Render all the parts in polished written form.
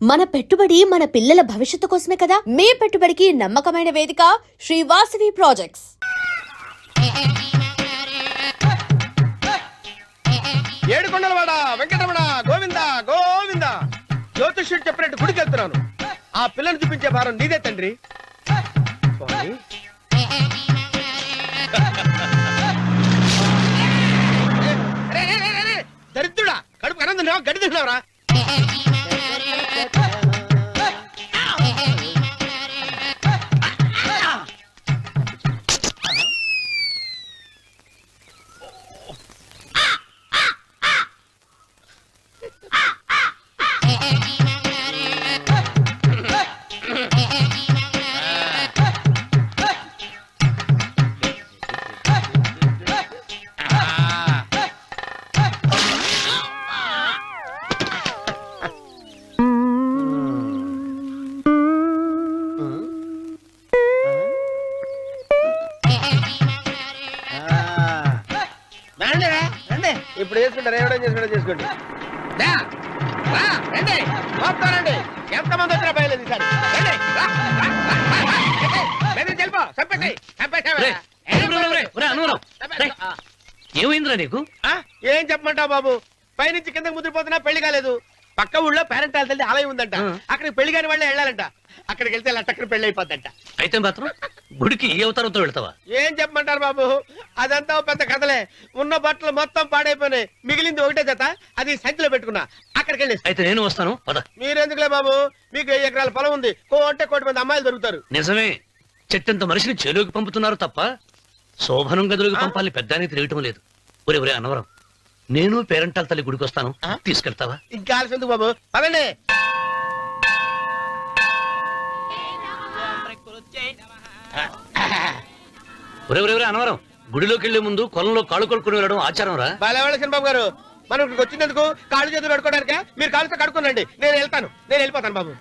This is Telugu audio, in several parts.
మన పెట్టుబడి మన పిల్లల భవిష్యత్తు కోసమే కదా. మీ పెట్టుబడికి నమ్మకమైన వేదిక శ్రీ వాసవి ప్రాజెక్ట్స్. ఏడుకొండలవాడ వెంకటరమణ గోవింద గోవింద. జ్యోతిష్యుడు చెప్పినట్టు గుడికి వెళ్తున్నాను. ఆ పిల్లను చూపించే భారం నీదే తండ్రి. స్వామి దరిద్రుడా, కడుపు అన్నం తిన్నావా గడి తిన్నావరా? ఇప్పుడు చేసుకుంటారు, ఏమైనా చేసుకుంటా చేసుకోండి. రండి, ఎంతమంది వచ్చినా బయలేదు ఈసారి. ఏమైందిరా నీకు? ఏం చెప్పమంటావు బాబు, పైనుంచి కిందకి ముద్రపోతున్నా పెళ్లి కాలేదు. పక్క ఊళ్ళో పేరెంట్ తల్లి ఆలయం ఉందంట, అక్కడికి పెళ్లి కాని వాళ్ళే వెళ్ళాలంట. అక్కడికి వెళ్తే లట్టక్కడ పెళ్లి అయిపోద్దంట. అయితే మాత్రం గుడికి ఏ అవతారంతో వెళ్తావా? ఏం చెప్పమంటారు బాబు, అదంతా పెద్ద కథలే. ఉన్న బట్టలు మొత్తం పాడైపోయినాయి, మిగిలింది ఒకటే జత, అది సంచిలో పెట్టుకున్నా. అక్కడికి వెళ్ళి అయితే నేను వస్తాను పద. మీరెందుకులే బాబు, మీకు 10 ఎకరాల పొలం ఉంది, అంటే 1 కోటి మంది అమ్మాయిలు దొరుకుతారు. నిజమే, చెట్టంత మనిషిని చెరువుకి పంపుతున్నారు తప్ప శోభనం గదులకు పంపాలని పెద్దానికి తెలియటం లేదు. ఒరే ఒరే అన్నవరం, నేను పేరెంటాల తల్లి గుడికి వస్తాను, తీసుకెళ్తావా? ఇంకా ఆలస్యం ఎందుకు బాబు, పదండి. ఒరే ఒరే ఒరే అన్నవరం, గుడిలోకి వెళ్లే ముందు కొలంలో కాళ్ళు కొడుకుని వెళ్ళడం ఆచారం రా. బాలేవాళ్ళ బాబు గారు, మనం ఇక్కడికి వచ్చినందుకు కాళ్ళు చేతులు కడుక్కోవడానికే. మీరు కాళ్ళతో కడుక్కోనండి, నేను వెళ్తాను, నేను వెళ్ళిపోతాను బాబు.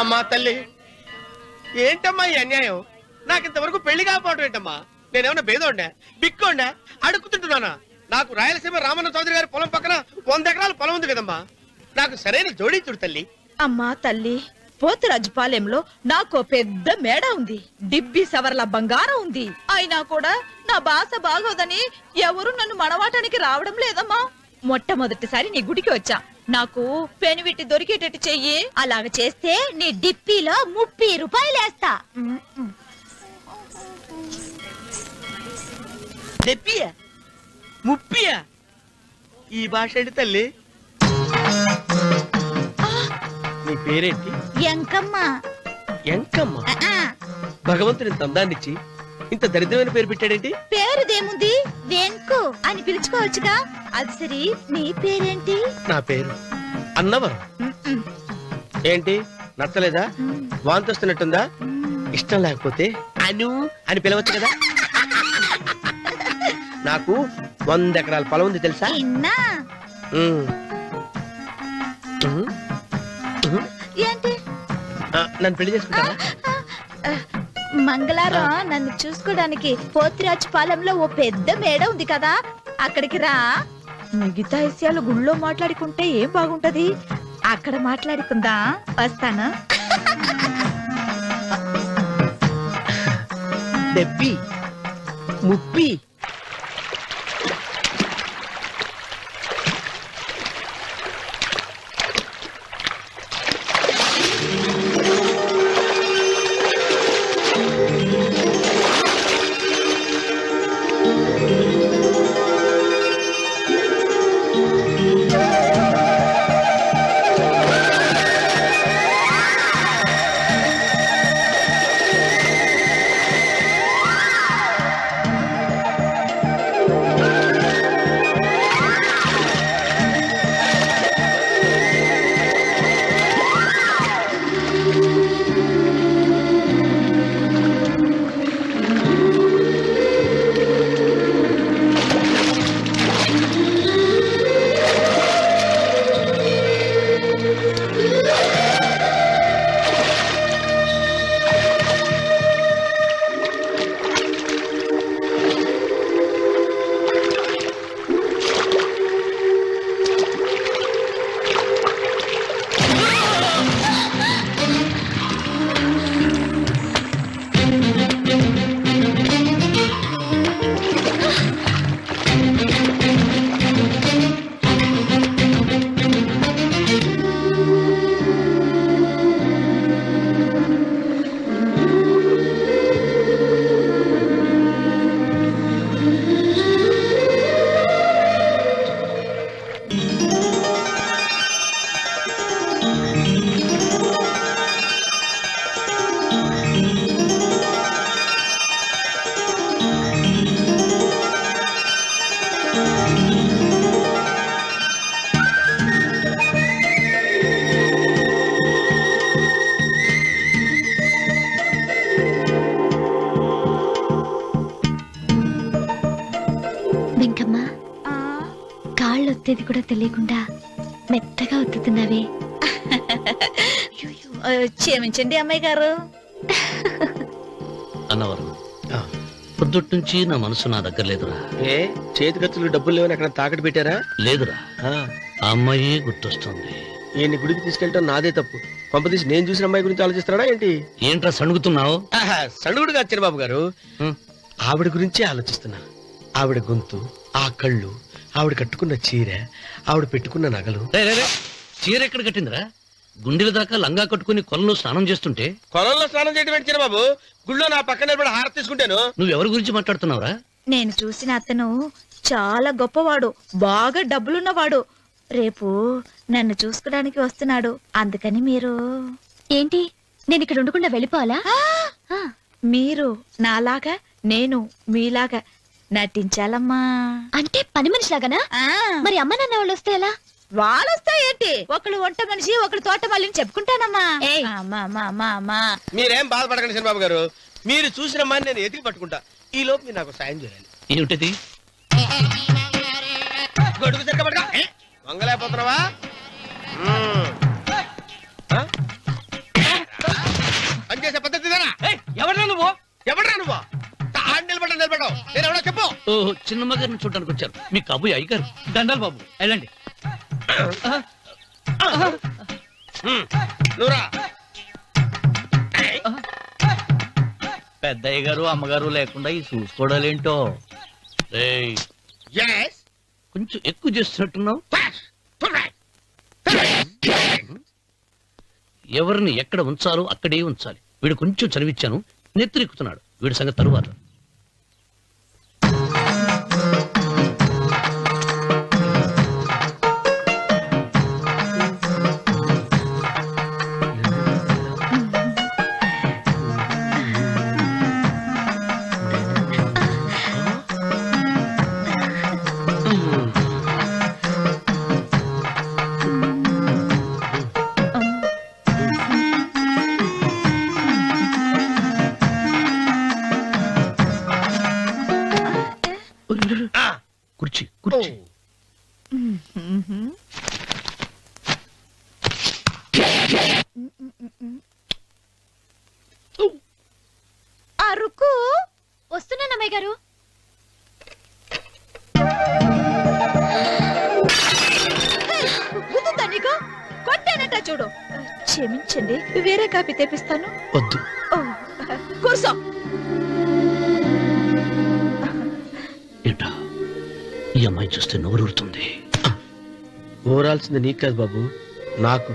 అమ్మా తల్లి, ఏంటమ్మా ఈ అన్యాయం? నాకు ఇంతవరకు పెళ్లి కాకపోవడం ఏంటమ్మా? నేనేమన్నా బేదోండా, బిక్కోండా, అడుగుతుంటున్నానా? నాకు రాయలసీమ రామన్న చౌదరి గారి పొలం పక్కన 100 ఎకరాల పొలం ఉంది కదమ్మా. నాకు సరైన జోడించుడు తల్లి. అమ్మా తల్లి, పోతురాజుపాలెంలో నాకు పెద్ద మేడ ఉంది, డిబ్బి సవర్ల బంగారం ఉంది. అయినా కూడా నా భాష బాగోదని ఎవరు నన్ను మనవాటానికి రావడం లేదమ్మా. మొట్టమొదటిసారి నీ గుడికి వచ్చా, నాకు పెనువిట్టి దొరికేటట్టు చెయ్యి. అలాగ చేస్తే నీ డిప్పిలో 30 రూపాయలు వేస్తా. డెప్పియా, ముప్పియా? ఈ భాష ఏంటి తల్లి? నీ పేరేంటి? ఎంకమ్మ. ఎంకమ్మ? భగవంతుని ఇంత అందాన్నిచ్చి ఇంత దరిద్రమైన పేరు పెట్టాడేంటి? పేరుదేముంది, వెంకు అని పిలుచుకోవచ్చుగా. అది సరి, నీ పేరేంటి? నా పేరు అన్నవరం. ఏంటి నచ్చలేదా? వాంతొస్తున్నట్టుందా? ఇష్టం లేకపోతే అను అని పిలవచ్చు కదా. నాకు 100 ఎకరాల పొలం ఉంది తెలుసా? ఏంటి? నన్ను పెళ్లి చేసుకుంటావా? మంగళవారం నన్ను చూసుకోవడానికి పోతిరాజుపాలెంలో ఓ పెద్ద మేడ ఉంది కదా, అక్కడికి రా. మిగతా విషయాలు గుళ్ళో మాట్లాడుకుంటే ఏం బాగుంటది, అక్కడ మాట్లాడుకుందా. వస్తానా? డెబ్బి ముప్పి. ఒత్తేది కూడా తెలియకుండా మెత్తగా ఒత్తుతున్నావే. క్షమించండి అమ్మాయి గారు. అన్నవరం పొద్దుటి నుంచి నా మనసు నా దగ్గర లేదురా. ఏ చేతి ఖర్చులు డబ్బులు లేవని అక్కడ తాకట్టు పెట్టారా? లేదురా, ఆ అమ్మాయి గుర్తొస్తుంది. ఈయన్ని గుడికి తీసుకెళ్ళటం నాదే తప్పు. పంపదీసి నేను చూసిన అమ్మాయి గురించి ఆలోచిస్తున్నాడా ఏంటి? ఏంట్రా సణుగుతున్నావు? సణుగుడుగా చిన్నబాబు గారు, ఆవిడ గురించే ఆలోచిస్తున్నా. ఆవిడ గొంతు, ఆ కళ్ళు, ఆవిడ కట్టుకున్న చీర, ఆవిడ పెట్టుకున్న నగలు. చీర ఎక్కడ కట్టిందిరా? గుండెల దాకా లంగా కట్టుకుని కొలంలో స్నానం చేస్తుంటే. కొలంలో స్నానం చేయడం ఏంటి చిన్నబాబు? గుళ్ళో నా పక్కన నిలబడి హారతి తీసుకుంటాను. నువ్వెవరి గురించి మాట్లాడుతున్నావురా? నేను చూసిన అతను చాలా గొప్పవాడు, బాగా డబ్బులున్నవాడు. రేపు నన్ను చూసుకోడానికి వస్తున్నాడు. అందుకని మీరు ఏంటి, నేను ఇక్కడ ఉండకుండా వెళ్ళిపోవాలా? మీరు నాలాగా, నేను మీలాగా నటించాలమ్మా. అంటే పని మనిషిలాగానా? మరి అమ్మ నాన్న వాళ్ళు వస్తే ఎలా? వాళ్ళొస్తా ఏంటి, ఒకళ్ళు వంట మనిషి, ఒకళ్ళు తోట మళ్ళీ చెప్పుకుంటానమ్మా. మీరేం బాధపడకండి చిన్నబాబు గారు. మీరు చూసిన అమ్మాయిని నేను ఎతికి పట్టుకుంటా. ఈ లోపు మీరు నాకు సాయం చేయాలి. ఏమిటది? గొడుగు తిరగబడగా వంగలేకపోతున్నావా? పనిచేసే పద్ధతి ఎవరా నువ్వు? ఎవరా నువ్వు? నిలబడ్డావు. నేను ఎవడో చెప్పు. ఓ చిన్నమ్మ గారిని చూడడానికి వచ్చారు. మీ కాబోయే అయ్యగారు. దండాలు బాబు, వెళ్ళండి. నువ్వురా. పెద్దయ్య గారు అమ్మగారు లేకుండా ఈ చూసుకోవడాలేంటో. కొంచెం ఎక్కువ చేస్తున్నట్టున్నావు. ఎవరిని ఎక్కడ ఉంచాలో అక్కడే ఉంచాలి. వీడు కొంచెం చదివిచ్చాను, నెత్తిరెక్కుతున్నాడు. వీడి సంగతి తరువాత. కుర్చీ కుర్చీ. అరుకు వస్తున్నాను అమ్మాయి గారు. కొట్టానట చూడు. క్షమించండి, వేరే కాపీ తెప్పిస్తాను. వద్దు. కూర్చో. ఏంటా ఈ అమ్మాయి చూస్తే నోరూరుతుంది. ఊరాల్సింది నీకు కాదు బాబు, నాకు.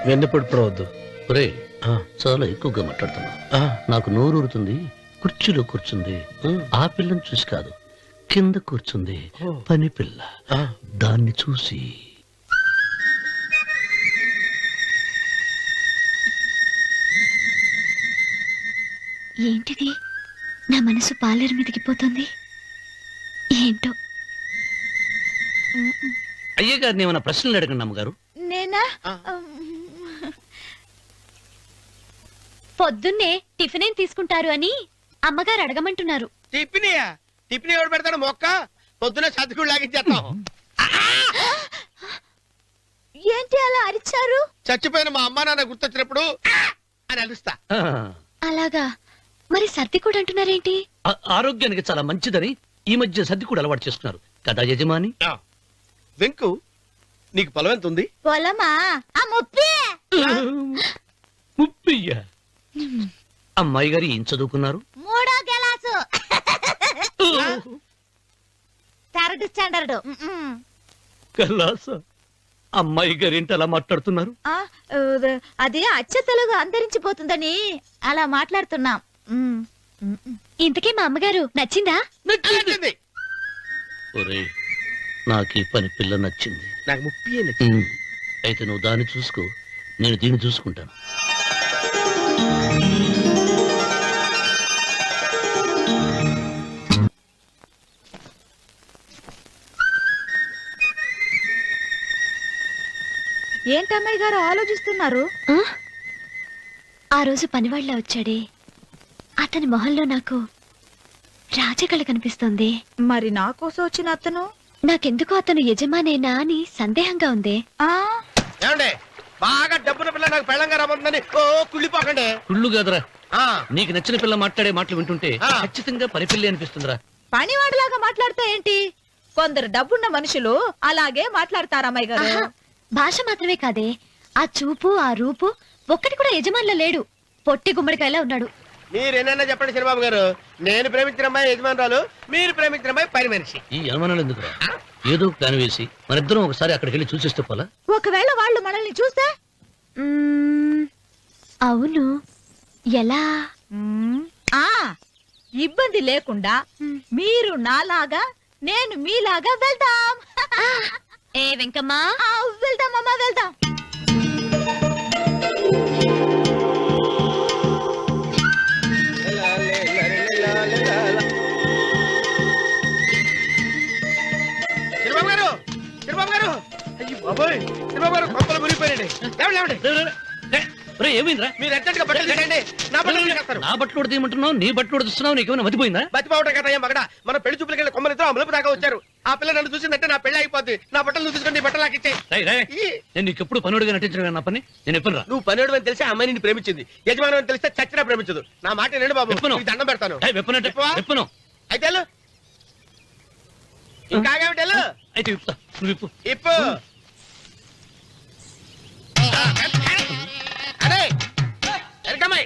వెన్నపొడి పడవద్దు. ఒరే, చాలా ఎక్కువగా మాట్లాడుతున్నా. నాకు నోరూరుతుంది. కుర్చీలో కూర్చుంది. ఆ పిల్లని చూసి కాదు, కింద కూర్చుంది పని పిల్ల. దాన్ని చూసి ఏంటిది, నా మనసు పాలేరు మీదకి పోతుంది ఏంటో. అయ్య గారిని ఏమైనా ప్రశ్నలు అడగండి అమ్మగారు. నేనా? పొద్దున్నే టిఫిన్ ఏం తీసుకుంటారు అని అమ్మగారు అడగమంటున్నారు. టిఫినియా? టిఫిన్ ఎవడు పెడతాడు? మొక్క పొద్దున చతుకుడు లాగించేస్తాం. ఏంటి అలా అరిచారు? చచ్చిపోయిన మా అమ్మా నాన్న గుర్తొచ్చినప్పుడు అని అలుస్తా. అలాగా? మరి సర్ది కూడా అంటున్నారేంటి? ఆరోగ్యానికి చాలా మంచిదని ఈ మధ్య సర్ది కూడా అలవాటు చేస్తున్నారు కదా యజమాని. వెంకు, నీకు పొలం ఎంత ఉంది? పొలమా? ముప్పయ్య. అమ్మాయి గారు ఏం చదువుకున్నారు? 3వ క్లాసు, 3rd స్టాండర్డ్. కలాస. అమ్మాయి గారు ఏంటి అలా మాట్లాడుతున్నారు? అది అచ్చ తెలుగు అంతరించిపోతుందని అలా మాట్లాడుతున్నాం. ఇంతకీ మా అమ్మగారు నచ్చిందా? నచ్చింది. ఒరే, నాకు ఈ పని పిల్ల నచ్చింది. నాకు 30 అయితే నువ్వు దాన్ని చూసుకో, నేను దీన్ని చూసుకుంటాను. ఏంటమ్మాయి గారు ఆలోచిస్తున్నారు? ఆ రోజు పనివాళ్ళ వచ్చాడే, అతని మొహంలో నాకు రాజకళ కనిపిస్తుంది. మరి నా కోసం వచ్చిన అతను? నాకెందుకో అతను యజమానేనా అని సందేహంగా ఉంది. ఆ ఏమండి బాగా డబ్బున పిల్ల నాకు పెళ్ళంగా రాబోతుందని ఓ కుళ్ళిపోకండి. కుళ్ళు కాదురా, ఆ, నీకు నచ్చిన పిల్ల మాట్లాడే మాటలు వింటుంటే ఆ. ఖచ్చితంగా పరిపిల్లి అనిపిస్తుందిరా. పనివాడిలాగా మాట్లాడతా ఏంటి? కొందరు డబ్బున్న మనుషులు అలాగే మాట్లాడతారు అమ్మాయి గారు. ఆహా, భాష మాత్రమే కాదే, ఆ చూపు ఆ రూపు ఒక్కటి కూడా యజమానిలో లేడు. పొట్టి గుమ్మడికాయలా ఉన్నాడు. మీరేనన్నా చెప్పండి చంద్రబాబు గారు, నేను ప్రేమించిన అమ్మాయి యజమానురాలు, మీరు ప్రేమించిన అమ్మాయి పని మనిషి. ఈ అనుమానాలు ఎందుకురా? ఏదో ప్లాన్ వేసి మనిద్దరం ఒకసారి అక్కడికి వెళ్ళి చూసేస్తే పోలా? ఒకవేళ వాళ్ళు మనల్ని చూస్తే మ్మ్, అవును, ఎలా? ఆ ఇబ్బంది లేకుండా మీరు నాలాగా నేను మీలాగా వెళ్దాం. ఏ వెంకమ్మా, ఆ, వెళ్దాం అమ్మా వెళ్దాం. చంద్రబాబు గారు, చంద్రబాబు గారు, అయ్యో బాబోయ్, చంద్రబాబు గారు కొంపలు మునిగిపోయారండి. లేవండి, లేవండి. రే, రే, రే. రే, ఏమైందిరా? మీరు అర్జెంట్ గా బట్టలు తీయండి, నా బట్టలు తీసేస్తారు. నా బట్టలు కూడా తీయమంటున్నావు, నీ బట్టలు కూడా తీస్తున్నావు, నీకేమైనా మతిపోయిందా? బతిపావటం కదా ఏం మగడ, మన పెళ్లి చూపులకి వెళ్ళి కొమ్మలితో అమలుపు దాకా వచ్చారు. ఆ పిల్ల నన్ను చూసిందంటే నా పెళ్లి అయిపోద్ది. నా బట్టలు తీసుకుంటే బట్టలు నాకు ఇచ్చేయి. రేయ్, రేయ్, నేను నీకు ఎప్పుడు పనుడిగా నటించడం నా పని. నేను ఎప్పుడు రా? నువ్వు పనివాడు అని తెలిసి ఆ అమ్మాయి నిన్ను ప్రేమించింది, యజమాని అని తెలిస్తే చచ్చినా ప్రేమించదు. నా మాట వినండి బాబు, విప్పను. నీకు దండం పెడతాను. వెప్పనంటే విప్పవా? వెప్పను. అయితే వెళ్ళు. ఇంకా ఆగేమిటి వెళ్ళు. అయితే విప్పుతా, నువ్వు విప్పు. ఇప్పు. అరే ఎరకమ్మాయి.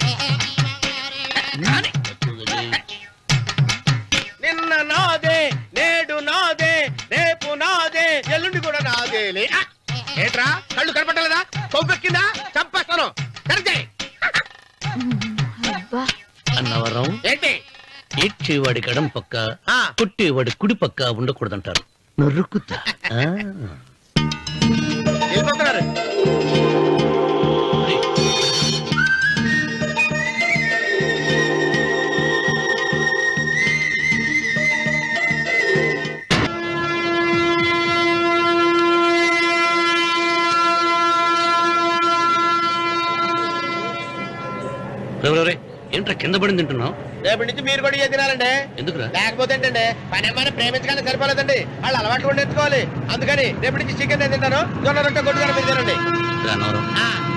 నిన్న నాదే, నేడు నాదే, రేపు నాదే, ఎల్లుండి కూడా నాదేలే. ఆ! ఏంట్రా కళ్ళు కనపట్టలేదా? కొవ్వెక్కిందా? చంపేస్తాను. కరెక్టే. అన్నవరం ఏంటి? ఏడ్చేవాడి గడం పక్క, ఆ. కొట్టేవాడి కుడి పక్క ఉండకూడదంటారు. నరుకుతా. ఆ. వెళ్ళిపోతున్నారు. రే, ఏంట్రా కింద పడింది తింటున్నావు? రేపటి నుంచి మీరు కూడా ఇదే తినాలండి. ఎందుకురా? లేకపోతే ఏంటండి, పని ఏమైనా ప్రేమించగానే సరిపోలేదండి, వాళ్ళు అలవాటు కూడా నేర్చుకోవాలి. అందుకని రేపటి నుంచి చికెన్ నేను తింటాను, జొన్న రొట్టె కొట్టుకొని మీరు తినండి. రా అన్నవరం,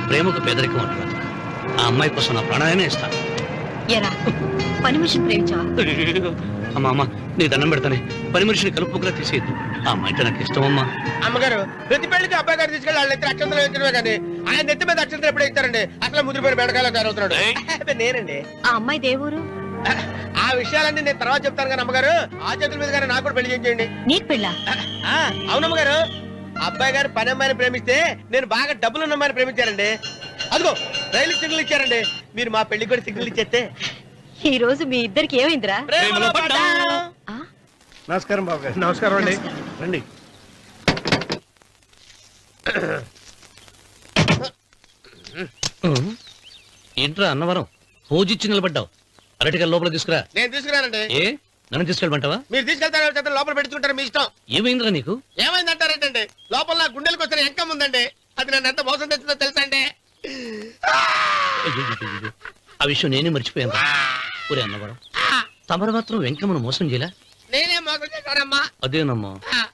ప్రేమకు పేదరికం అంటున్నా. ఆ అమ్మాయి కోసం నా ప్రాణాయనే ఇస్తాను. ఎరా పని మనిషిని ప్రేమించావా? అమ్మా అమ్మ, నీ దండం పెడతానే, పని మనిషిని కలుపుకులా తీసేయద్దు. ఆ అమ్మాయి అంటే నాకు ఇష్టం అమ్మా. అమ్మగారు ప్రతి పెళ్లికి అబ్బాయి గారు తీసుకెళ్ళి వాళ్ళ ఎత్తి అక్షంతలు వేయించడమే కానీ ఆయన నెత్తి మీద అక్షంతలు ఎప్పుడు ఇస్తారండి? అసలు ముదిరిపోయిన బెడకాయలో తయారవుతున్నాడు. అబ్బే, నేనండి. ఆ అమ్మాయి దేవురు ఆ విషయాలన్నీ నేను తర్వాత చెప్తాను కానీ అమ్మగారు, ఆ చేతుల మీద కానీ నాకు కూడా పెళ్లి చేయండి. నీకు పెళ్ళా? అవునమ్మగారు, అబ్బాయి గారు పని అమ్మాయిని ప్రేమిస్తే నేను బాగా డబ్బులున్న అమ్మాయిని ప్రేమించారండి. అదిగో రైలు సిగ్నల్ ఇచ్చారండి. మీరు మా పెళ్లికి కూడా సిగ్నల్ ఇచ్చేస్తే ఈ రోజు మీ ఇద్దరికి ఏమైందిరా? ప్రేమలో పడ్డాం. నమస్కారం బాబు గారు. నమస్కారం అండి. రండి. ఏంట్రా అన్నవరం, పూజిచ్చి నిలబడ్డావు? అరటిగా లోపల తీసుకురా. నేను తీసుకున్నానండి. ఏ, నన్ను తీసుకెళ్ళమంటావా? మీరు తీసుకెళ్తారు, లోపల పెట్టుకుంటారు, మీ ఇష్టం. ఏమైందిరా నీకు? ఏమైందంటారేంటండి? లోపల నా గుండెలకు వచ్చిన ఎంకం ఉందండి, అది నన్ను ఎంత మోసం తెచ్చిందో తెలుసా అండి? అయ్యయ్యయ్యయ్యో, ఆ విషయం నేనే మర్చిపోయాను. ఒరే అన్నవరం, తమరు మాత్రం వెంకమ్మను మోసం చేయలే? నేనే మోసం చేశానమ్మా. అదేనమ్మా,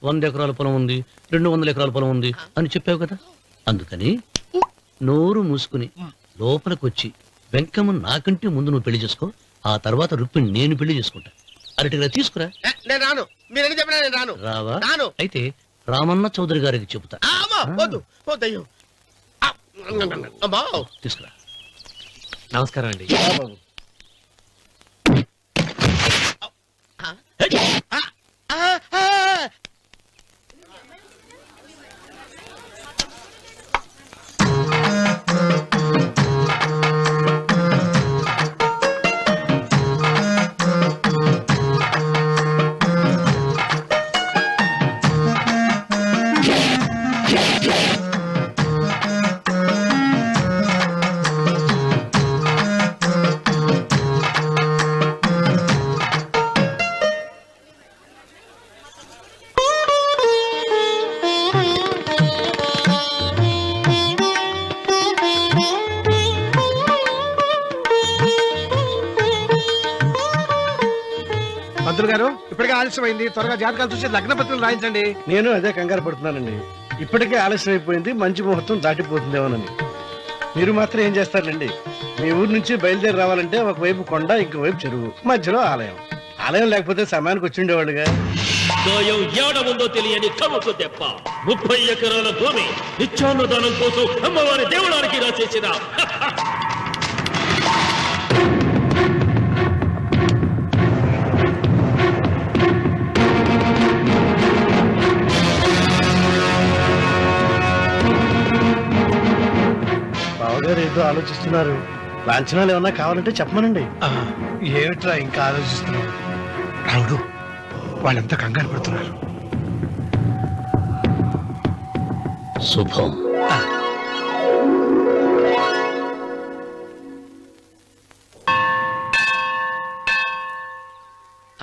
100 ఎకరాల పొలం ఉంది, 200 ఎకరాల పొలం ఉంది అని చెప్పావు కదా. అందుకని నోరు మూసుకుని లోపలికి వచ్చి వెంకమ్మను నాకంటే ముందు నువ్వు పెళ్లి చేసుకో. ఆ తర్వాత రుక్మిణి నేను పెళ్లి చేసుకుంటా. అరటిగా తీసుకురా. నేను రాను, మీరని చెప్పినా నేను రాను. రావా? రాను. అయితే రామన్న చౌదరి గారికి చెబుతా. అమ్మా, వద్దు వద్దయ్యో. అమ్మా, తీసుకురా. నమస్కారం అండి. పంతులు గారు ఇప్పటికే ఆలస్యం అయింది, త్వరగా జాతకాలు చూసి లగ్న పత్రికలు రాయించండి. నేను అదే కంగారు పడుతున్నానండి. ఇప్పటికే ఆలస్యం అయిపోయింది, మంచి ముహూర్తం దాటిపోతుందేమోనని. మీరు మాత్రం ఏం చేస్తారండి? మీ ఊరు నుంచి బయలుదేరి రావాలంటే ఒకవైపు కొండ, ఇంకోవైపు చెరువు, మధ్యలో ఆలయం. ఆలయం లేకపోతే సమయానికి వచ్చి ఉండేవాళ్ళుగా. గాయం ఏడముందో తెలియని కవకు దెబ్బ 30 ఎకరాల భూమి నిత్యాన్నదానం కోసం అమ్మవారి దేవుడానికి రాసేసిన బావగారు ఏదో ఆలోచిస్తున్నారు. లాంఛనాలు ఏమన్నా కావాలంటే చెప్పమనండి. ఏమిట్రా ఇంకా ఆలోచిస్తున్నావు? రావుడు, వాళ్ళంతా కంగారు పడుతున్నారు. శుభం.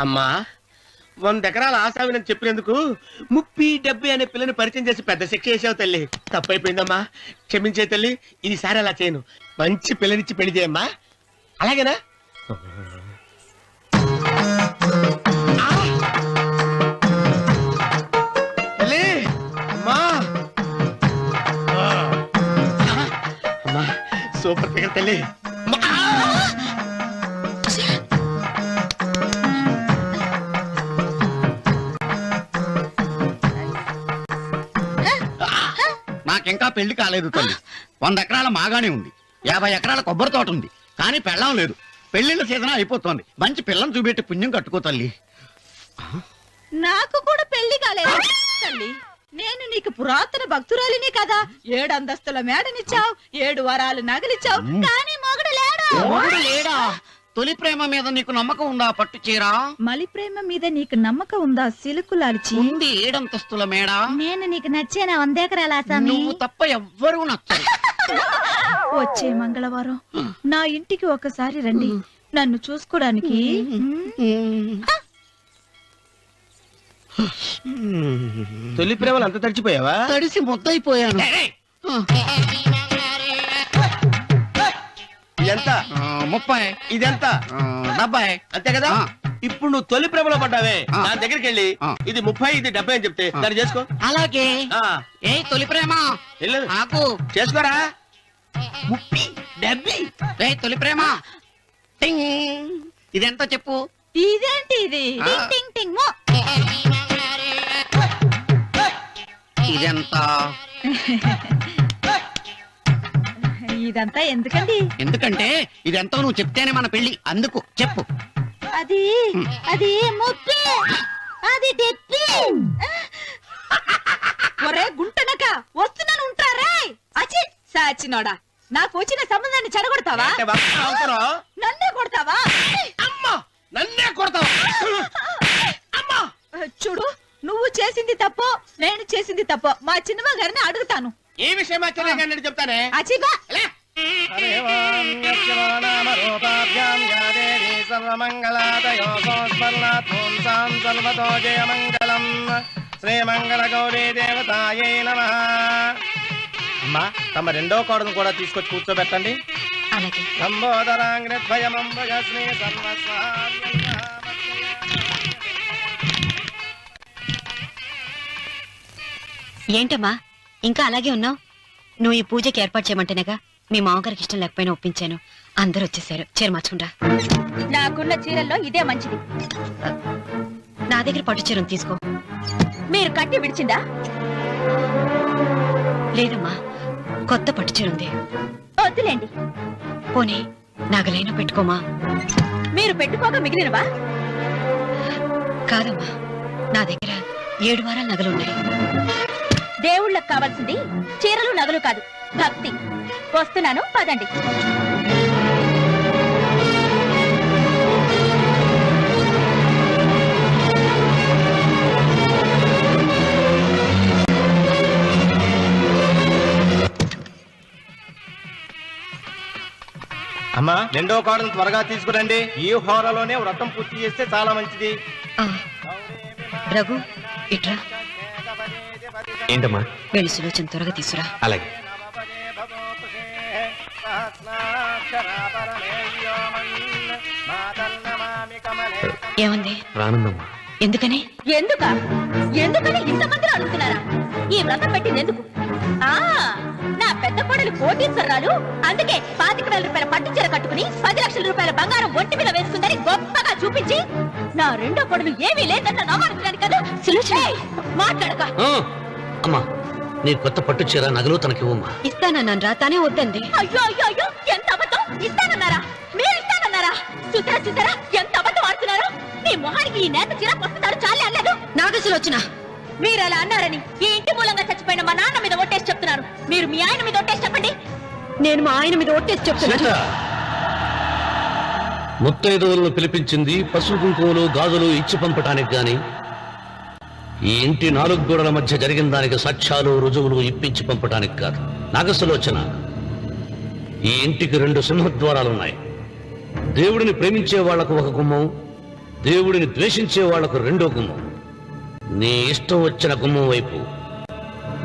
అమ్మా 100 ఎకరాల ఆశావినని చెప్పినందుకు 30-70 అనే పిల్లని పరిచయం చేసి పెద్ద శిక్ష చేసావు తల్లి. తప్పైపోయిందమ్మా, క్షమించే తల్లి. ఈసారి అలా చేయను. మంచి పిల్లనిచ్చి పెళ్లి చేయమ్మా, అలాగేనా? తల్లి, అమ్మా అమ్మా, సూపర్ ఫిగర్ తల్లి. నాకింకా పెళ్లి కాలేదు తల్లి. 100 ఎకరాల మాగానే ఉంది, 50 ఎకరాల కొబ్బరి తోట ఉంది, కానీ పెళ్ళం లేదు. పెళ్లిళ్ళ సీజన్ అయిపోతోంది. మంచి పిల్లని చూపెట్టి పుణ్యం కట్టుకో తల్లి. నాకు కూడా పెళ్లి కాలేదు తల్లి. నేను నీకు పురాతన భక్తురాలిని కదా. 7 అంతస్తుల మేడనిచ్చావు, 7 వరాలు నగలిచ్చావు, కానీ మొగుడు లేడు. మొగుడు లేడా? తొలి ప్రేమ మీద నీకు నమ్మకం ఉందా? పట్టు చీరా. మలి ప్రేమ మీద నీకు నమ్మకం ఉందా? సిలుకులాల్చి ఉంది 7 అంతస్తుల మేడ. నేను నీకు నచ్చేనా 100 ఎకరాల ఆసామి? నువ్వు తప్ప ఎవ్వరూ నచ్చరు. వచ్చే మంగళవారం నా ఇంటికి ఒకసారి రండి, నన్ను చూసుకోడానికి. తొలి ప్రేమలు అంత తడిచిపోయావా? తడిసి ముద్దయిపోయాను. ఎంత? 30. ఇదెంత? 70. అంతే కదా. ఇప్పుడు నువ్వు తొలి ప్రేమలో పడ్డావే, నా దగ్గరికి వెళ్ళి ఇది 30 ఇది 70 అని చెప్తే దాన్ని చేసుకో. అలాగే. ఏ తొలి ప్రేమ వెళ్ళు, నాకు చేసుకోరా. 30, 70. ఏ తొలి ప్రేమ టింగ్. ఇదెంత చెప్పు? ఇదేంటి ఇది? టింగ్ టింగ్ టింగ్ మో. ఇదెంత? ఇదంతా ఎందుకండి? ఎందుకంటే ఇదెంతో నువ్వు చెప్తేనే మన పెళ్లి. అందుకు చెప్పు. అది అది ముప్పి, అది తెప్పి. ఒరే గుంటనక, వస్తున్నాను ఉంటారా? అచి సాచినోడా, నాకు వచ్చిన సంబంధాన్ని చెడగొడతావా? అంటే బాగా అవసరం. నన్నే కొడతావా? అమ్మా, నన్నే కొడతావా? అమ్మా, చూడు, నువ్వు చేసింది తప్పో నేను చేసింది తప్పో మా చిన్నమ్మ గారిని అడుగుతాను. ఈ విషయం ఆశ్చర్యంగా చెప్తానే. అచిబా శ్రీమంగళ గౌరీ దేవతాయై నమః. అమ్మా, తమ రెండో కోడను కూడా తీసుకొచ్చి కూర్చోబెట్టండి. అలాగే. లంబోదరాంగ్రద్వయమంబుజశ్రీ ఏంటమ్మా ఇంకా అలాగే ఉన్నావు? నువ్వు ఈ పూజకి ఏర్పాటు చేయమంటేనేగా మీ మామగారికి ఇష్టం లేకపోయినా ఒప్పించాను. అందరూ వచ్చేసారు. చీర మార్చుకుంటా. నాకున్న చీరల్లో ఇదే మంచిది. నా దగ్గర పట్టు చీరను తీసుకో. మీరు కట్టి విడిచిందా? లేదమ్మా, కొత్త పట్టు చీర ఉంది. వద్దులేండి. పోనీ నగలైనా పెట్టుకోమా. మీరు పెట్టుకోక మిగిలినవా? కాదమ్మా, నా దగ్గర 7 వారాల నగలున్నాయి. దేవుళ్ళకు కావాల్సింది చీరలు నగలు కాదు, భక్తి. వస్తున్నాను, పదండి. అమ్మా, రెండో కోడను త్వరగా తీసుకురండి. ఈ హోరలోనే వ్రతం పూర్తి చేస్తే చాలా మంచిది. రఘు, ఇట్రా. ఏంటమ్మా? వెళ్ళి సులోచన త్వరగా తీసురా. అలాగే. ఏముంది? రానుందమ్మా. ఎందుకని? ఎందుకని ఇంతమంది అడుగుతున్నారా? ఈ వ్రతం పెట్టింది ఎందుకు? నా పెద్ద కోడలు కోటీశ్వరరాలు, అందుకే 25,000 రూపాయల పట్టు చీర కట్టుకుని 10 లక్షల రూపాయల బంగారం ఒంటి మీద వేస్తుందని గొప్పగా చూపించి నా రెండో కోడలు ఏమీ లేదన్న నమ్మకానికి కదా. మాట్లాడక. అమ్మా, నీ కొత్త పట్టు చీర నగలు తనకివ్వమ్మా. ఇస్తానన్నాను, తానే వద్దండి. అయ్యో అయ్యో అయ్యో, ఎంత అబద్ధం! ఇస్తానన్నారా? మీరు ఇస్తానన్నారా? చూసారా చూసారా ఎంత అబద్ధం ఆడుతున్నారు? నీ మొహానికి ఈ నేత చీర వస్తున్నారు చాలే అనలేదు. నాగసులోచన, మీరు అలా అన్నారని ఈ ఇంటి మూలంగా చచ్చిపోయిన మా నాన్న మీద ఒట్టేసి చెప్తున్నారు. మీరు మీ ఆయన మీద ఒట్టేసి చెప్పండి. నేను మా ఆయన మీద ఒట్టేసి చెప్తున్నాను. సీత, ముత్తైదువులను పిలిపించింది పసుపు కుంకుమలు గాజులు ఇచ్చి పంపటానికి గాని ఈ ఇంటి 4 గోడల మధ్య జరిగిన దానికి సాక్ష్యాలు రుజువులు ఇప్పించి పంపటానికి కాదు. నాగసులోచన, ఈ ఇంటికి 2 సింహద్వారాలున్నాయి. దేవుడిని ప్రేమించే వాళ్లకు ఒక గుమ్మం, దేవుడిని ద్వేషించే వాళ్లకు 2వ గుమ్మం. నీ ఇష్టం వచ్చిన గుమ్మం వైపు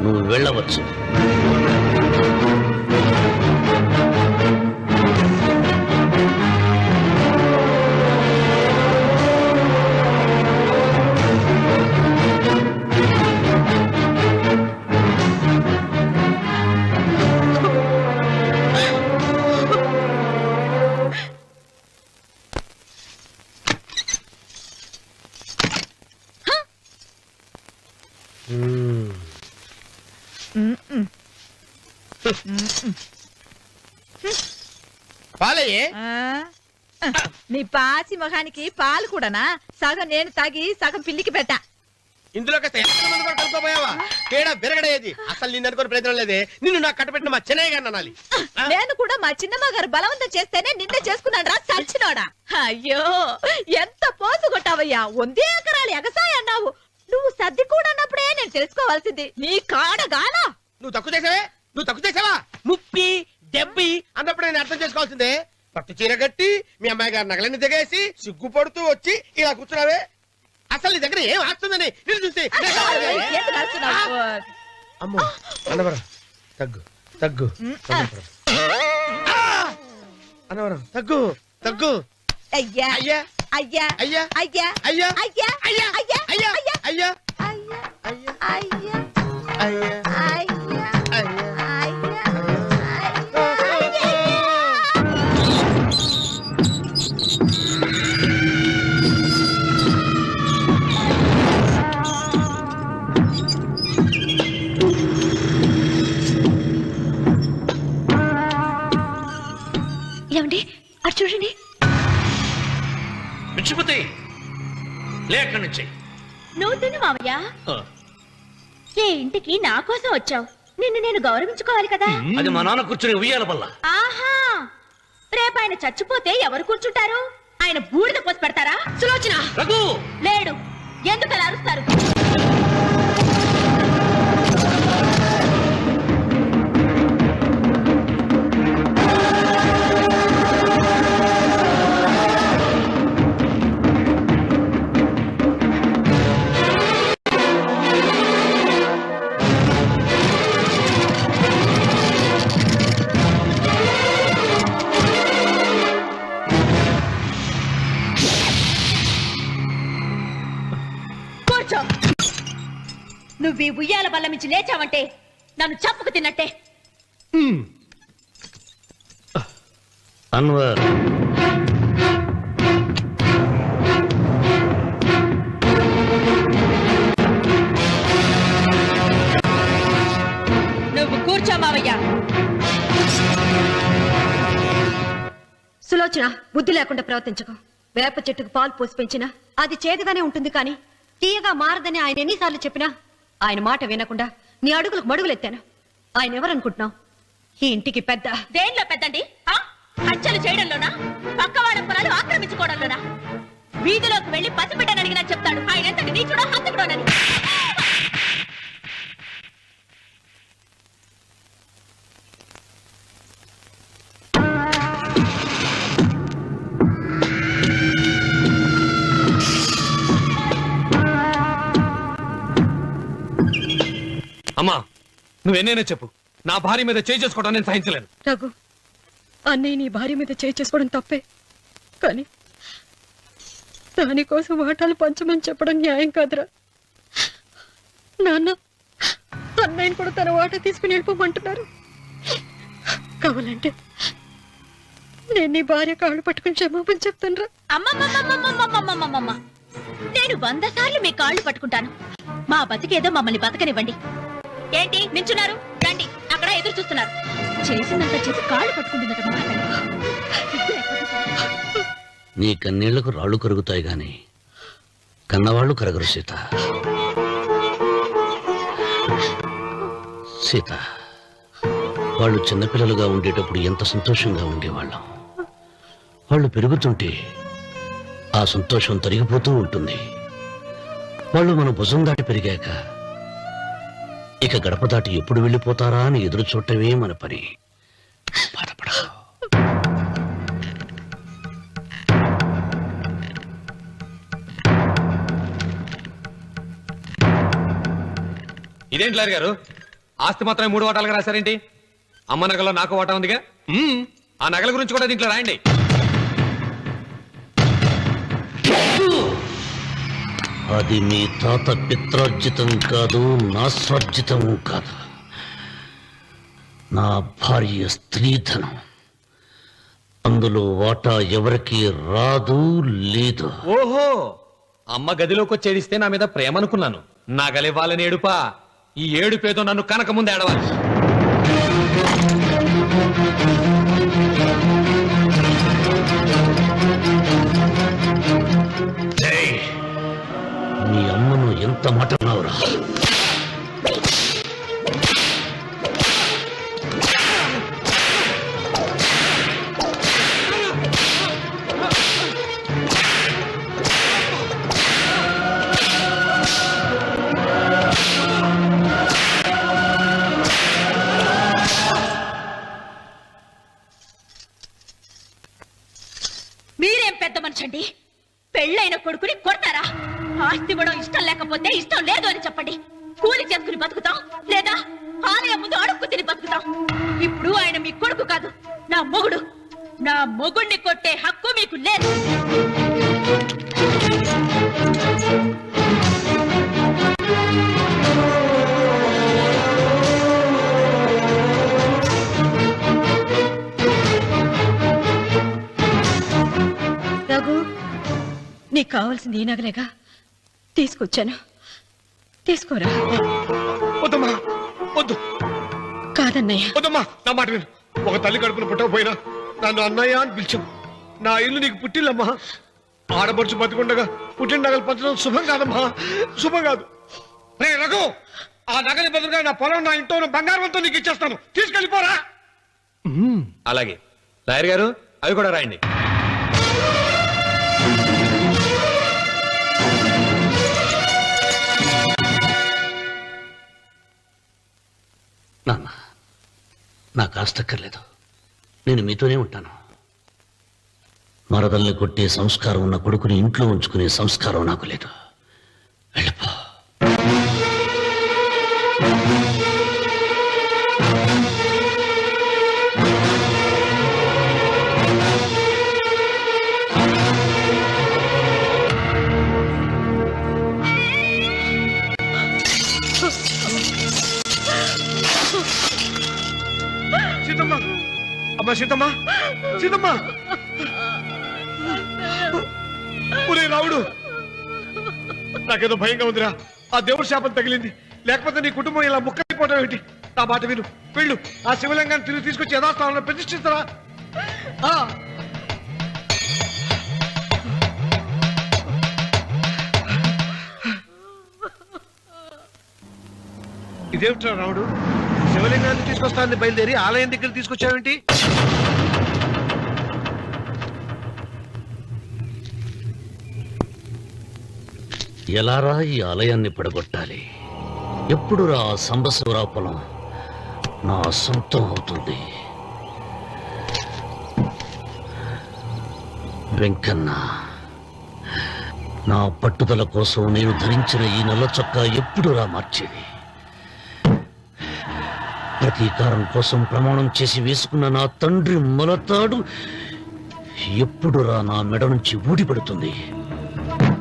నువ్వు వెళ్ళవచ్చు. పాలయ్యే. నీ పాచి మొహానికి పాలు కూడానా? సగం నేను తాగి సగం పిల్లికి పెట్టా. ఇందులో కలుపుకోపోయావా? తేడా బెరగడేది. అసలు నిన్ను అనుకుని ప్రయత్నం లేదే. నిన్ను నాకు కట్టబెట్టిన మా చెన్నయ్య గారిని అనాలి. నేను కూడా మా చిన్నమ్మ గారు బలవంతం చేస్తేనే నిన్నే చేసుకున్నాడు రా చచ్చినోడా. అయ్యో, ఎంత పోసు కొట్టావయ్యా! 100 ఎకరాలు ఎగసాయ అన్నావు. నువ్వు సర్ది కూడా అన్నప్పుడే నేను తెలుసుకోవాల్సింది. నీ కాడగానా? నువ్వు తక్కువ చేసావా? ముప్పి దెబ్బి అన్నప్పుడు నేను అర్థం చేసుకోవాల్సిందే. పట్టు చీర కట్టి మీ అమ్మాయి గారు నగలన్నీ దిగేసి సిగ్గుపడుతూ వచ్చి ఇలా కూర్చున్నావే. అసలు నీ దగ్గర ఏం ఆస్తుందని నేను చూసి. ఎందుకు అరుస్తున్నావు? అమ్మో, అన్నవరం తగ్గు తగ్గు. అన్నవరం తగ్గు తగ్గు. అయ్యా అయ్యా అయ్యా అయ్యా అయ్యా అయ్యా అయ్యా అయ్యా అయ్యా అయ్యా అయ్యా అయ్యా అయ్యా అయ్యా అయ్యా అయ్యా ఏమండి అటు చూడండి. పిచ్చిపోతే లేక నుంచి నువ్వు తిను మావయ్య. ఏ ఇంటికి నా కోసం వచ్చావు? నిన్ను నేను గౌరవించుకోవాలి కదా. అది మా నాన్న కూర్చుని ఉయ్యాల వల్ల. ఆహా, రేపు ఆయన చచ్చిపోతే ఎవరు కూర్చుంటారు? ఆయన బూడిద పోసి పెడతారా? సులోచన రఘు లేడు. ఎందుకు అలా అరుస్తారు? నువ్వు ఈ ఉయ్యాల బల్ల మించి లేచావంటే నన్ను చప్పుకు తిన్నట్టే. అన్వర్, నువ్వు కూర్చో మావయ్య. సులోచన, బుద్ధి లేకుండా ప్రవర్తించకు. వేప చెట్టుకు పాలు పోసి పెంచినా అది చేదుగానే ఉంటుంది, కానీ తీయగా మారదని ఆయన ఎన్నిసార్లు చెప్పినా ఆయన మాట వినకుండా నీ అడుగులకు మడుగులెత్తాను. ఆయన ఎవరనుకుంటున్నావు? ఈ ఇంటికి పెద్ద. దేనిలో పెద్దండి? హత్యలు చేయడంలోనా? పక్కవాడ పొలాలు ఆక్రమించుకోవడంలోనా? వీధిలోకి వెళ్లి పసిబిడ్డని అడిగినా చెప్తాడు ఆయన ఎంతటి నీచుడో హంతకుడోనని. అమ్మా, నువ్వెన్నైనా చెప్పు, నా భార్య మీద చేయి చేసుకోవడం నేను సహించలేను. రఘు, అన్నయ్య నీ భార్య మీద చేయి చేసుకోవడం తప్పే, కానీ దానికోసం వాటాలు పంచమని చెప్పడం న్యాయం కాదురా. నాన్న అన్నయ్యని కూడా తన వాటా తీసుకుని వెళ్ళిపోమంటున్నారు. కావాలంటే నేను నీ భార్య కాళ్ళు పట్టుకుని క్షమాపణ చెప్తాను. అమ్మమ్మమ్మమ్మమ్మమ్మమ్మమ్మమ్మ నేను 100 సార్లు మీ కాళ్ళు పట్టుకుంటాను. మా బతికేదో మమ్మల్ని బతకనివ్వండి. ఏంటి నించున్నారు? రండి, అక్కడ ఎదురు చూస్తున్నారు. చేసినంత చేసి కాళ్ళు పట్టుకుంటున్నట్టు నీ కన్నీళ్లకు రాళ్ళు కరుగుతాయి గాని కన్నవాళ్ళు కరగరు సీత. సీత, వాళ్ళు చిన్నపిల్లలుగా ఉండేటప్పుడు ఎంత సంతోషంగా ఉండేవాళ్ళం. వాళ్ళు పెరుగుతుంటే ఆ సంతోషం తరిగిపోతూ ఉంటుంది. వాళ్ళు మన భుజం దాటి పెరిగాక ఇక గడప దాటి ఎప్పుడు వెళ్ళిపోతారా అని ఎదురు చూడటమే మన పని. బాధపడకు. ఇదేంటి లారీ గారు, ఆస్తి మాత్రమే 3 వాటాలుగా రాశారేంటి? అమ్మ నగలో నాకు వాటా ఉందిగా. ఆ నగల గురించి కూడా దీంట్లో రాయండి. అది మీ తాత పిత్రార్జితం కాదు, నా స్వార్జితం కాదు. నా భార్య స్త్రీధనం. అందులో వాటా ఎవరికి రాదు లేదు. ఓహో, అమ్మ గదిలోకి వచ్చేడిస్తే నా మీద ప్రేమ అనుకున్నాను. నగలివ్వాలని ఏడుపా. ఈ ఏడుపేదో నన్ను కనక ముందు ఏడవాలి. మీ అమ్మను ఎంత మాట అన్నావురా? మీరేం పెద్ద మనిషి అండి? పెళ్ళైన కొడుకుని కొడతారా? ఆస్తి ఇవ్వడం ఇష్టం లేకపోతే ఇష్టం లేదు అని చెప్పండి. కూలి చేసుకుని బతుకుతాం, లేదా ఆలయం ముందు అడుక్కు తిని బతుకుతాం. ఇప్పుడు ఆయన మీ కొడుకు కాదు, నా మొగుడు. నా మొగుడిని కొట్టే హక్కు మీకు లేదు. రఘు, నీకు కావాల్సింది ఈ నగలేగా తీసుకొచ్చాను, తీసుకోరా. వద్దమ్మా, వద్దు. కాదన్నయ్య. వద్దమ్మా, నా మాట విను. ఒక తల్లి కడుపున పుట్టకపోయినా నన్ను అన్నయ్య అని పిలిచావు. నా ఇల్లు నీకు పుట్టిల్లమ్మా. ఆడపడుచు బతికుండగా పుట్టిన నగలు పంచడం శుభం కాదమ్మా, శుభం కాదు. రే రఘు, ఆ నగలి బదులుగా నా పొలం, నా ఇంట్లో బంగారంతో నీకు ఇచ్చేస్తాను. తీసుకెళ్ళిపోరా. అలాగే లాయర్ గారు, అవి కూడా రాయండి. నాన్న, నాకు ఆస్తక్కర్లేదు. నేను మీతోనే ఉంటాను. మరదల్ని కొట్టే సంస్కారం ఉన్న కొడుకుని ఇంట్లో ఉంచుకునే సంస్కారం నాకు లేదు. వెళ్ళిపో. సీతమ్మ, అమ్మా సీతమ్మ, సీతమ్మ. ఒరే రావుడు, నాకేదో భయంగా ఉందిరా. ఆ దేవుడి శాపం తగిలింది. లేకపోతే నీ కుటుంబం ఇలా ముక్కైపోవడం ఏంటి? నా మాట విను, వెళ్ళు. ఆ శివలింగాన్ని తిరిగి తీసుకొచ్చి యథాస్థానంలో ప్రతిష్ఠిస్తారా? ఇదేమిట్రా రావుడు, శివలింగాన్ని తీసుకొస్తానని బయలుదేరి ఆలయం దగ్గర తీసుకొచ్చావేంటి? ఎలారా ఈ ఆలయాన్ని పడగొట్టాలి? ఎప్పుడు రా సంబశివరావు పొలం నా సొంతం అవుతుంది? వెంకన్న, నా పట్టుదల కోసం నేను ధరించిన ఈ నల్ల చొక్కా ఎప్పుడురా మార్చేది? ప్రతీకారం కోసం ప్రమాణం చేసి వేసుకున్న నా తండ్రి మొలతాడు ఎప్పుడురా నా మెడ నుంచి ఊడిపడుతుంది?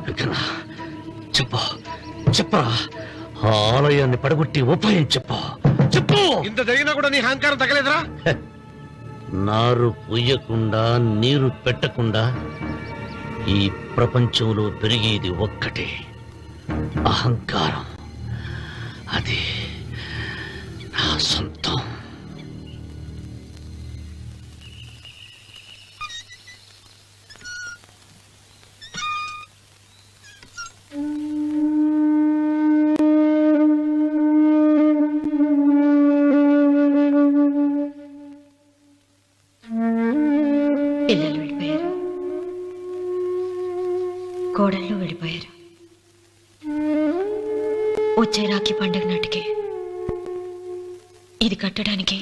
వికనా, చెప్పు చెప్పరా, ఆ ఆలయాన్ని పడగొట్టి ఉపాయం చెప్పు చెప్పు. ఇంత జరిగినా కూడా నీ అహంకారం తగ్గలేదురా? నారు పుయ్యకుండా నీరు పెట్టకుండా ఈ ప్రపంచంలో పెరిగేది ఒక్కటే, అహంకారం. అది నా సొంతం. పిల్లలు వెళ్ళిపోయారు, కోడళ్ళు వెళ్ళిపోయారు. వచ్చే రాఖీ పండుగ నాటికి ఇది కట్టడానికి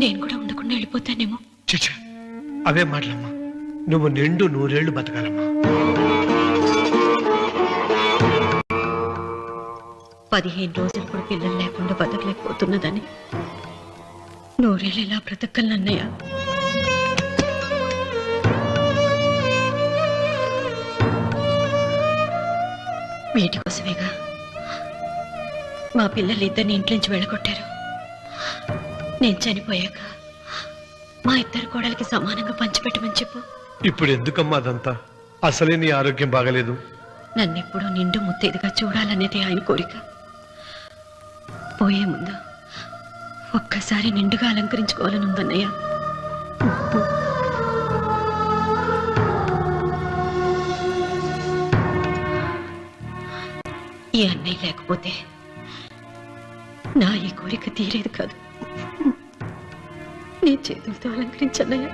నేను కూడా ఉండకుండా వెళ్ళిపోతానేమో. చిచ్చా, అవే మాటలమ్మా. నువ్వు నిండు 100 ఏళ్ళు బతకాలమ్మా. 15 రోజులు కూడా పిల్లలు లేకుండా బతకలేకపోతున్నదని 100 ఏళ్ళు ఎలా బ్రతకలన్నయ్య? వీటి కోసమేగా మా పిల్లలు ఇద్దరిని ఇంట్లోంచి వెళ్ళగొట్టారు. నేను చనిపోయాక మా ఇద్దరు కోడలికి సమానంగా పంచిపెట్టమని చెప్పు. ఇప్పుడు ఎందుకమ్మా అదంతా? అసలే నీ ఆరోగ్యం బాగలేదు. నన్నెప్పుడూ నిండు ముత్తైదుగా చూడాలనేది ఆయన కోరిక. పోయే ముందు ఒక్కసారి నిండుగా అలంకరించుకోవాలని ఉందన్నయ్య. ఈ అన్నయ్య లేకపోతే నా ఈ కోరిక తీరేది కాదు. నీ చేతులతో అలంకరించన్నయ్య.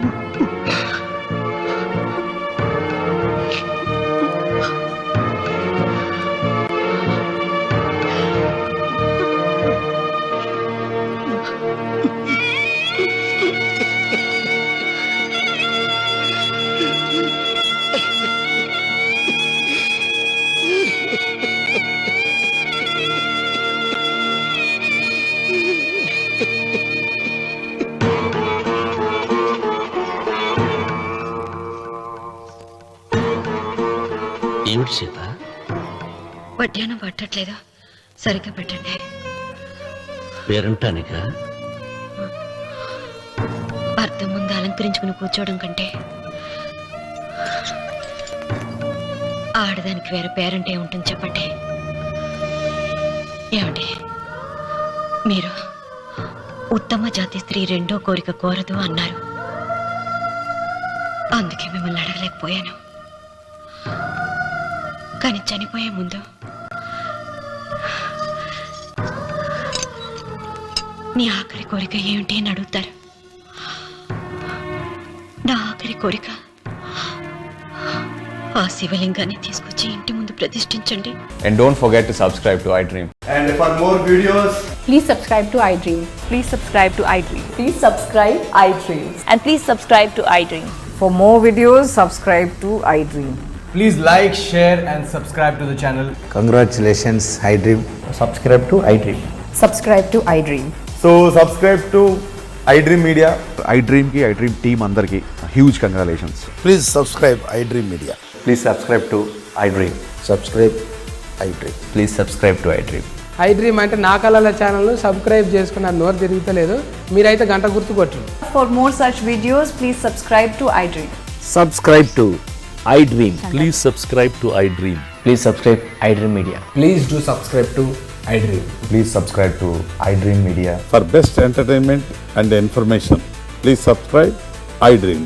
ఏమిటి సీత? వడ్డానం పట్టట్లేదా? సరిగ్గా పెట్టండి. పేరంటానిక అర్థం ముందు అలంకరించుకుని కూర్చోవడం కంటే ఆడదానికి వేరే పేరంటే ఉంటుంది చెప్పండి. ఏమండి, మీరు ఉత్తమ జాతి స్త్రీ రెండో కోరిక కోరదు అన్నారు. అందుకే మిమ్మల్ని అడగలేకపోయాను. కానీ చనిపోయే ముందు నీ ఆఖరి కోరిక ఏమిటి అని అడుగుతారు. నా ఆఖరి కోరిక ఆ శివలింగాన్ని తీసుకొచ్చి ఇంటి ముందు ప్రతిష్ఠించండి. And don't forget to subscribe to iDream. And for more videos, please subscribe to iDream. Please subscribe to iDream. Please subscribe iDream. And please subscribe to iDream. For more videos, subscribe to iDream. Please like, share and subscribe to the channel. Congratulations iDream. Subscribe to iDream. Subscribe to iDream. So subscribe to iDream Media. iDream ki iDream team andarki huge congratulations. Please subscribe iDream Media. Please subscribe to iDream. Subscribe iDream. Please subscribe to iDream. iDream అంటే నా కళల ఛానల్ సబ్స్క్రైబ్ చేసుకున్న నోరు తిరుగుతలేదు. మీరైతే గంట గుర్తు కొట్టండి. For more such videos, please subscribe to iDream. Subscribe to iDream. Please subscribe to iDream. Please subscribe iDream Media. Please do subscribe to iDream. Please subscribe to iDream Media. For best entertainment and information, please subscribe iDream.